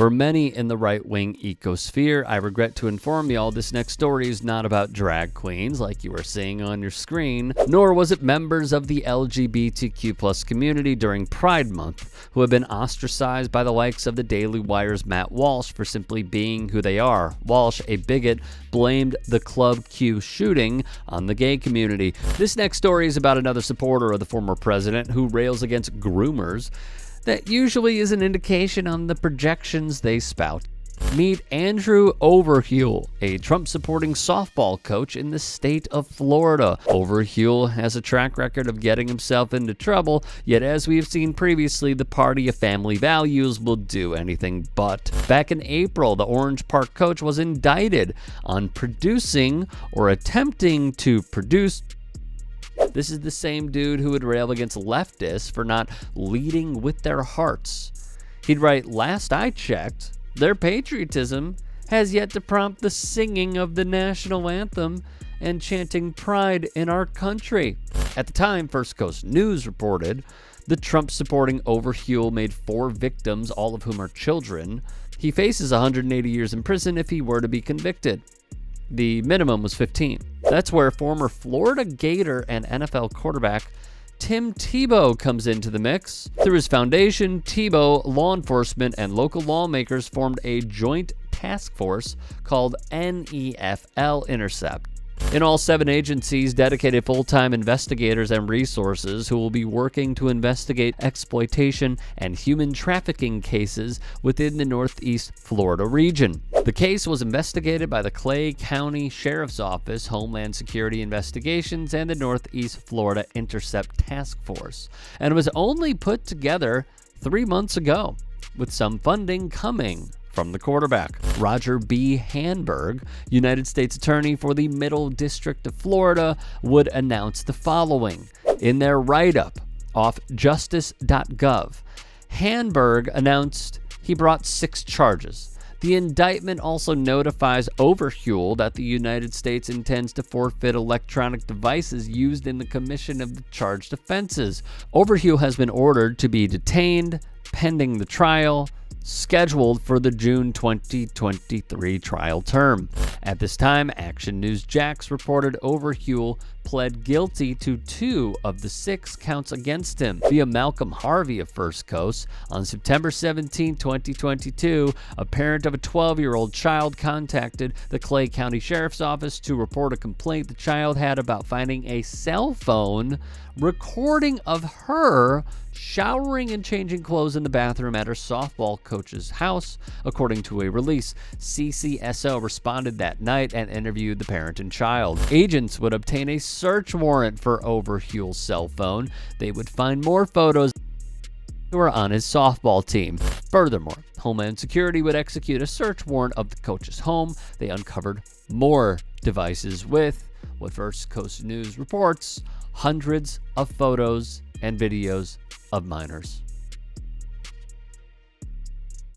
For many in the right-wing ecosphere, I regret to inform y'all this next story is not about drag queens like you are seeing on your screen, nor was it members of the LGBTQ+ community during Pride Month who have been ostracized by the likes of the Daily Wire's Matt Walsh for simply being who they are. Walsh, a bigot, blamed the Club Q shooting on the gay community. This next story is about another supporter of the former president who rails against groomers. That usually is an indication on the projections they spout. Meet Andrew Overheul, a Trump-supporting softball coach in the state of Florida. Overheul has a track record of getting himself into trouble, yet as we have seen previously, the party of family values will do anything but. Back in April, the Orange Park coach was indicted on producing or attempting to produce. This is the same dude who would rail against leftists for not leading with their hearts. He'd write, "Last I checked, their patriotism has yet to prompt the singing of the national anthem and chanting pride in our country." At the time, First Coast News reported, the Trump-supporting Overheul made 4 victims, all of whom are children. He faces 180 years in prison if he were to be convicted. The minimum was 15. That's where former Florida Gator and NFL quarterback Tim Tebow comes into the mix. Through his foundation, Tebow, law enforcement, and local lawmakers formed a joint task force called NFL Intercept. In all, 7 agencies dedicated full-time investigators and resources who will be working to investigate exploitation and human trafficking cases within the Northeast Florida region. The case was investigated by the Clay County Sheriff's Office, Homeland Security Investigations, and the Northeast Florida Intercept Task Force, and was only put together 3 months ago, with some funding coming from the quarterback. Roger B. Hanberg, United States Attorney for the Middle District of Florida, would announce the following. In their write-up off justice.gov, Hanberg announced he brought 6 charges. The indictment also notifies Overheul that the United States intends to forfeit electronic devices used in the commission of the charged offenses. Overheul has been ordered to be detained pending the trial, scheduled for the June 2023 trial term. At this time, Action News Jax reported Overheul pled guilty to 2 of the 6 counts against him. Via Malcolm Harvey of First Coast, on September 17, 2022, a parent of a 12-year-old child contacted the Clay County Sheriff's Office to report a complaint the child had about finding a cell phone recording of her showering and changing clothes in the bathroom at her softball coach's house, according to a release. CCSO responded that night and interviewed the parent and child. Agents would obtain a search warrant for Overheul's cell phone. They would find more photos who were on his softball team. Furthermore, Homeland Security would execute a search warrant of the coach's home. They uncovered more devices with, what First Coast News reports, hundreds of photos and videos of minors.